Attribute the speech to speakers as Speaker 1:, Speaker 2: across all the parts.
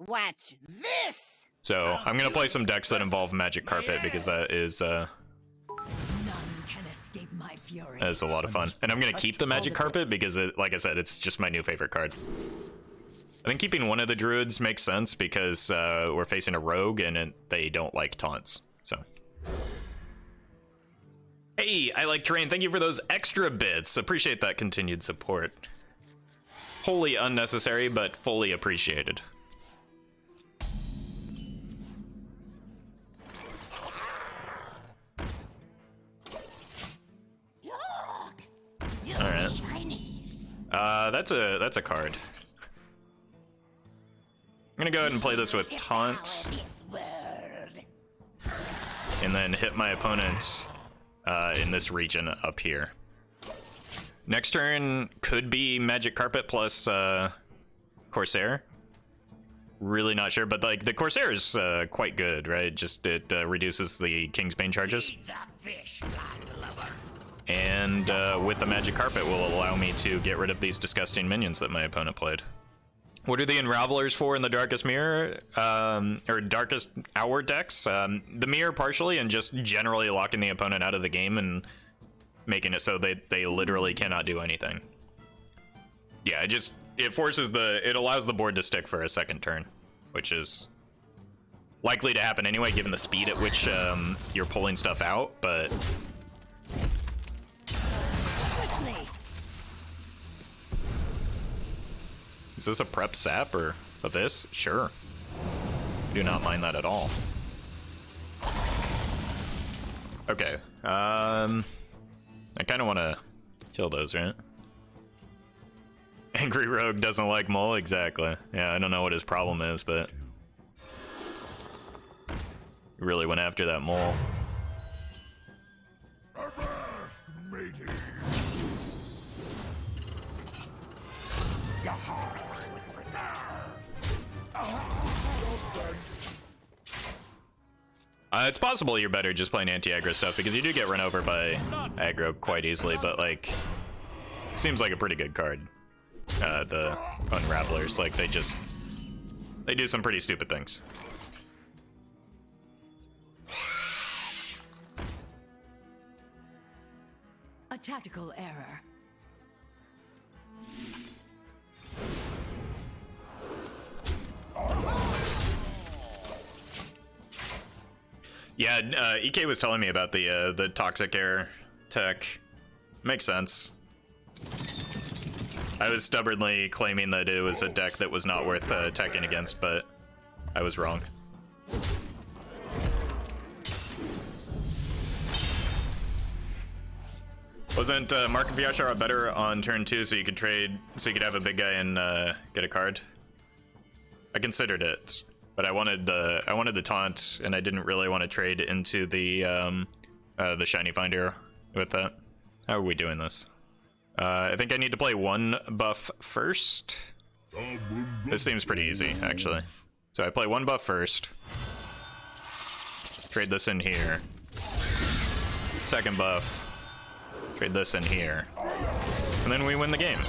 Speaker 1: Watch this!
Speaker 2: So I'm gonna play some decks that involve Magic Carpet because that is
Speaker 3: None can escape my fury.
Speaker 2: that is a lot of fun. And I'm gonna keep the Magic Carpet because, like I said, it's just my new favorite card. I think keeping one of the druids makes sense because we're facing a rogue and they don't like taunts. So, hey, I like terrain. Thank you for those extra bits. Appreciate that continued support. Wholly unnecessary, but fully appreciated. All right. That's a card. I'm gonna go ahead and play this with taunt, and then hit my opponent in this region up here. Next turn could be Magic Carpet plus Corsair. Really not sure, but like the Corsair is quite good, right? Just it reduces the King's Bane charges. And with the Magic Carpet will allow me to get rid of these disgusting minions that my opponent played. What are the Unravelers for in the Darkest Mirror, or Darkest Hour decks? The Mirror partially, and just generally locking the opponent out of the game and making it so they literally cannot do anything. Yeah, it forces it allows the board to stick for a second turn, which is likely to happen anyway, given the speed at which you're pulling stuff out, but... Is this a prep sap or of this? Sure. Do not mind that at all. Okay. I kind of want to kill those, right? Angry Rogue doesn't like Mole? Exactly. Yeah, I don't know what his problem is, but... he really went after that Mole. It's possible you're better just playing anti-aggro stuff because you do get run over by aggro quite easily, but like, seems like a pretty good card. The Unravelers, like they do some pretty stupid things.
Speaker 3: A tactical error.
Speaker 2: Yeah, EK was telling me about the toxic air tech. Makes sense. I was stubbornly claiming that it was a deck that was not worth teching against, but I was wrong. Wasn't Mark of Yashara better on turn 2 so you could trade, so you could have a big guy and get a card? I considered it. But I wanted the taunt, and I didn't really want to trade into the shiny finder with that. How are we doing this? I think I need to play one buff first. This seems pretty easy, actually. So I play one buff first. Trade this in here. Second buff. Trade this in here. And then we win the game.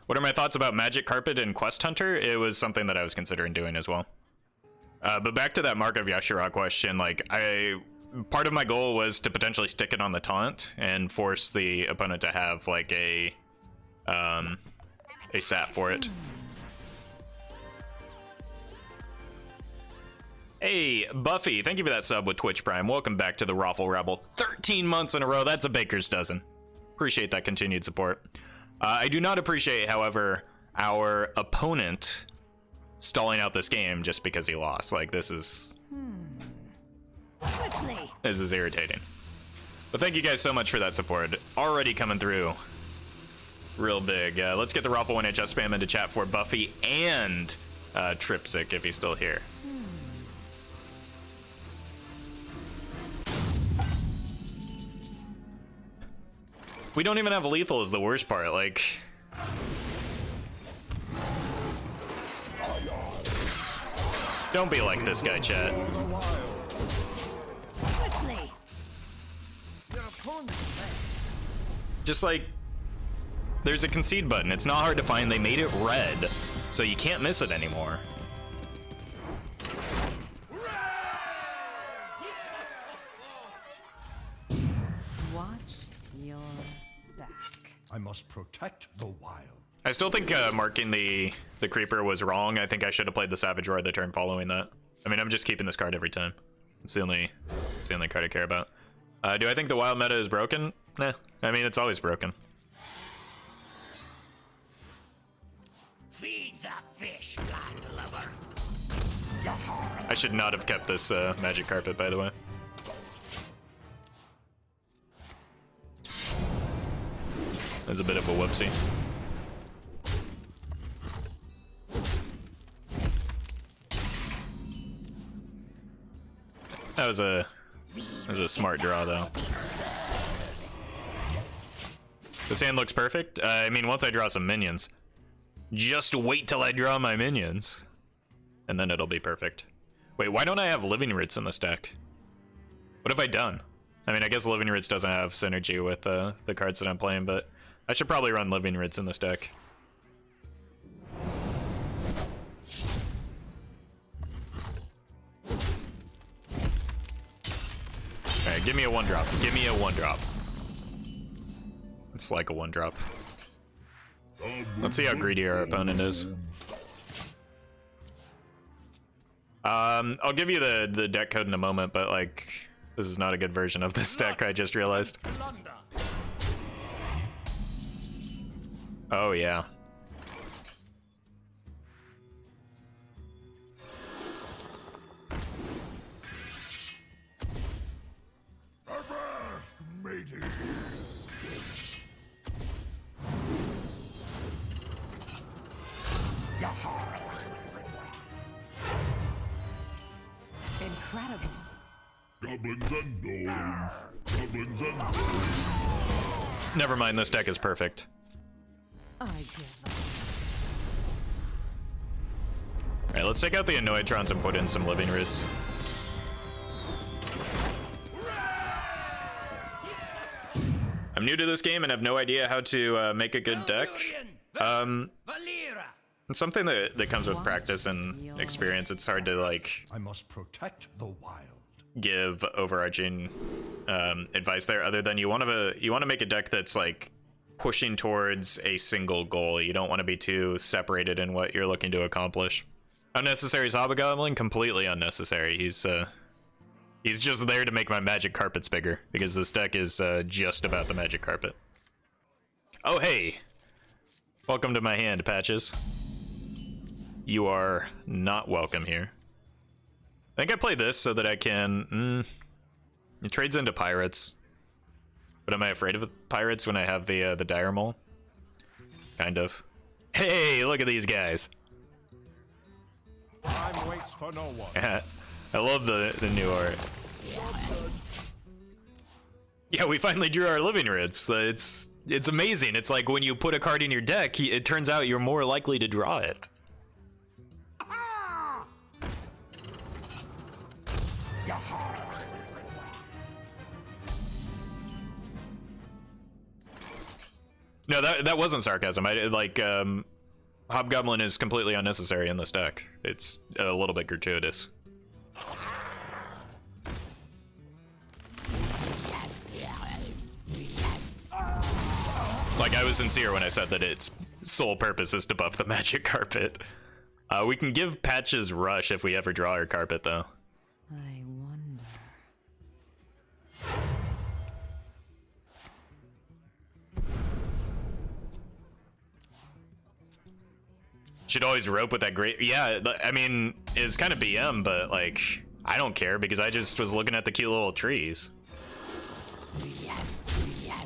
Speaker 2: What are my thoughts about Magic Carpet and Quest Hunter? It was something that I was considering doing as well. But back to that Mark of Yashara question, like part of my goal was to potentially stick it on the taunt and force the opponent to have like a sap for it. Hey, Buffy, thank you for that sub with Twitch Prime. Welcome back to the Roffle Rabble. 13 months in a row, that's a baker's dozen. Appreciate that continued support. I do not appreciate, however, our opponent stalling out this game just because he lost. Like, this is irritating. But thank you guys so much for that support. Already coming through real big. Let's get the Roffle 1HS spam into chat for Buffy and Tripsic if he's still here. We don't even have lethal is the worst part, like... Don't be like this guy, chat. Just like... there's a concede button. It's not hard to find. They made it red, so you can't miss it anymore.
Speaker 3: Watch your back.
Speaker 4: I must protect the wild.
Speaker 2: I still think marking the creeper was wrong. I think I should have played the Savage Roar the turn following that. I mean, I'm just keeping this card every time. It's the only card I care about. Do I think the wild meta is broken? Nah. I mean, it's always broken.
Speaker 1: Feed the fish, landlubber.
Speaker 2: I should not have kept this magic carpet, by the way. That was a bit of a whoopsie. That was a smart draw, though. This hand looks perfect. I mean, once I draw some minions. Just wait till I draw my minions. And then it'll be perfect. Wait, why don't I have Living Roots in this deck? What have I done? I mean, I guess Living Roots doesn't have synergy with the cards that I'm playing, but I should probably run Living Roots in this deck. Alright, give me a 1-drop. Give me a 1-drop. It's like a 1-drop. Let's see how greedy our opponent is. I'll give you the deck code in a moment, but like, this is not a good version of this deck, I just realized. Oh yeah.
Speaker 3: Incredible.
Speaker 5: Goblins and gnomes. Goblins and gnomes.
Speaker 2: Never mind, this deck is perfect.
Speaker 3: I give up.
Speaker 2: Alright, let's take out the Annoytrons and put in some Living Roots. I'm new to this game and have no idea how to make a good deck. It's something that comes with practice and experience. It's hard to like
Speaker 4: I must protect the wild.
Speaker 2: give overarching advice there, other than you want to make a deck that's like pushing towards a single goal. You don't want to be too separated in what you're looking to accomplish. Unnecessary is Hobgoblin, completely unnecessary. He's just there to make my magic carpets bigger, because this deck is just about the magic carpet. Oh hey, welcome to my hand, Patches. You are not welcome here. I think I play this so that I can... it trades into pirates. But am I afraid of pirates when I have the dire mole? Kind of. Hey, look at these guys.
Speaker 4: Time waits for no one.
Speaker 2: I love the new art. Yeah, we finally drew our Living Roots. It's amazing. It's like when you put a card in your deck, it turns out you're more likely to draw it. No, that wasn't sarcasm. Hobgoblin is completely unnecessary in this deck. It's a little bit gratuitous. Like, I was sincere when I said that its sole purpose is to buff the magic carpet. We can give Patches Rush if we ever draw our carpet, though.
Speaker 3: I wonder.
Speaker 2: Should always rope with that great... Yeah, I mean, it's kind of BM, but, like, I don't care because I just was looking at the cute little trees.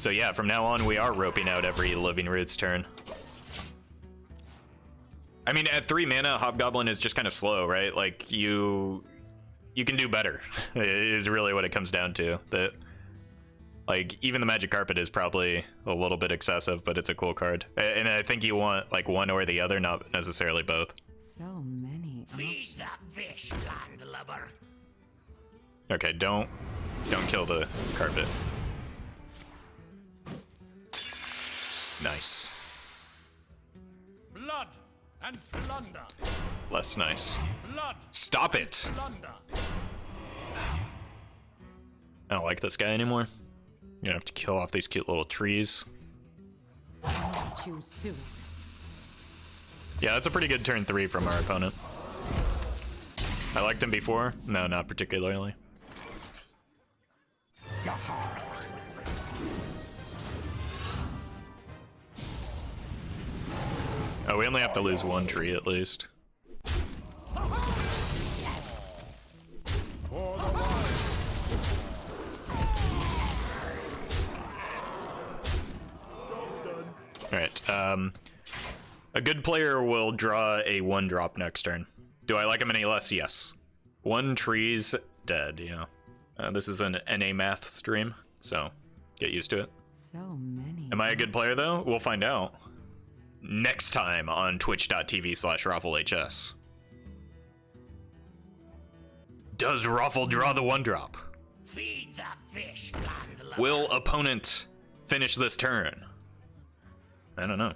Speaker 2: So yeah, from now on, we are roping out every Living Roots turn. I mean, at 3 mana, Hobgoblin is just kind of slow, right? Like, you can do better, is really what it comes down to. That, like, even the Magic Carpet is probably a little bit excessive, but it's a cool card. And I think you want, like, one or the other, not necessarily both.
Speaker 3: So many.
Speaker 1: Feed the fish, landlubber.
Speaker 2: Okay, don't kill the carpet. Nice.
Speaker 4: and plunder.
Speaker 2: Less nice.
Speaker 4: Blood.
Speaker 2: Stop it!
Speaker 4: Plunder.
Speaker 2: I don't like this guy anymore. You're gonna have to kill off these cute little trees.
Speaker 3: Too soon.
Speaker 2: Yeah, that's a pretty good turn 3 from our opponent. I liked him before. No, not particularly. Oh, we only have to lose 1 tree at least. Alright, a good player will draw a 1-drop next turn. Do I like him any less? Yes. 1 tree's dead, yeah. This is an NA math stream, so get used to it.
Speaker 3: So many.
Speaker 2: Am I a good player though? We'll find out. Next time on twitch.tv/RoffleHS. Does Roffle draw the 1-drop?
Speaker 1: Feed the fish, landlubber.
Speaker 2: Will opponent finish this turn? I don't know.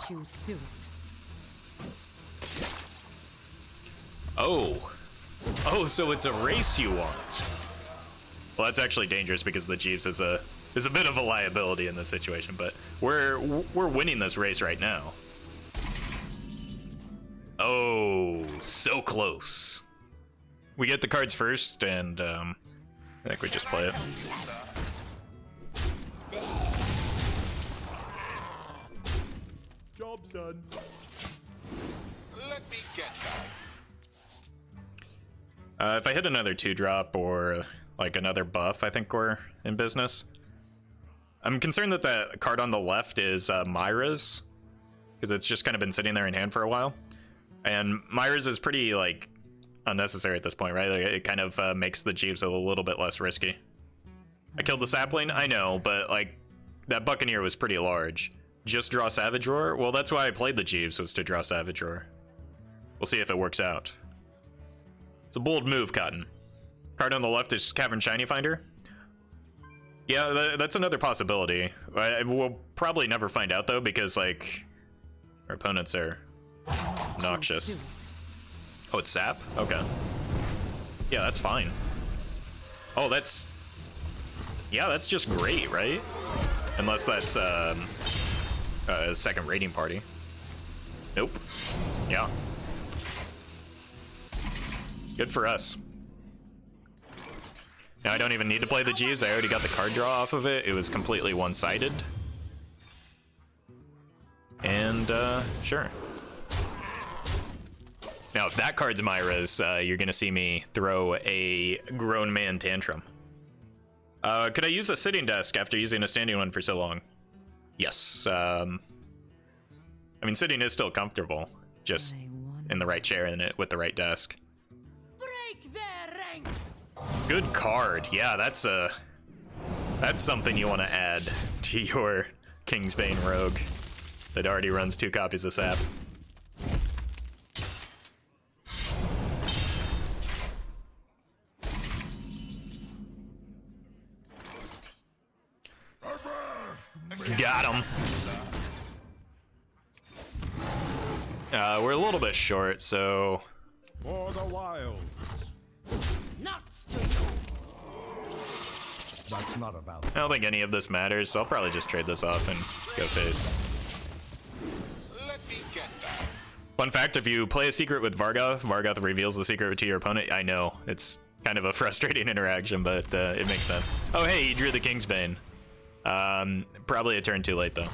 Speaker 3: Too soon.
Speaker 2: Oh. Oh, so it's a race you want. Well, that's actually dangerous because the Jeeves is a bit of a liability in this situation, but we're winning this race right now. Oh, so close. We get the cards first, and I think we just play it.
Speaker 4: Job's done.
Speaker 5: Let me get that.
Speaker 2: If I hit another 2-drop or like another buff, I think we're in business. I'm concerned that the card on the left is Mrrgglton, because it's just kind of been sitting there in hand for a while. And Mrrgglton is pretty like unnecessary at this point, right? Like, it kind of makes the Jeeves a little bit less risky. I killed the sapling, I know, but like that Buccaneer was pretty large. Just draw Savage Roar? Well, that's why I played the Jeeves, was to draw Savage Roar. We'll see if it works out. It's a bold move, Cotton. Card on the left is Cavern Shiny Finder. Yeah, that's another possibility. We'll probably never find out though, because like our opponents are noxious. Oh, it's Sap? Okay. Yeah, that's fine. Oh, that's... Yeah, that's just great, right? Unless that's a second raiding party. Nope. Yeah. Good for us. Now I don't even need to play the Jeeves. I already got the card draw off of it. It was completely one-sided. And, sure. Now, if that card's Mrrgglton's, you're gonna see me throw a grown man tantrum. Could I use a sitting desk after using a standing one for so long? Yes. I mean, sitting is still comfortable, just in the right chair and with the right desk.
Speaker 3: Break their ranks.
Speaker 2: Good card. Yeah, that's something you want to add to your Kingsbane Rogue that already runs 2 copies of Sap. Got him. We're a little bit short, so...
Speaker 4: For the wild.
Speaker 3: Nuts to you.
Speaker 4: That's not a valid.
Speaker 2: I don't think any of this matters, so I'll probably just trade this off and go face.
Speaker 5: Let me get that.
Speaker 2: Fun fact, if you play a secret with Vargoth, Vargoth reveals the secret to your opponent. I know, it's kind of a frustrating interaction, but it makes sense. Oh hey, he drew the Kingsbane. Probably a turn too late though.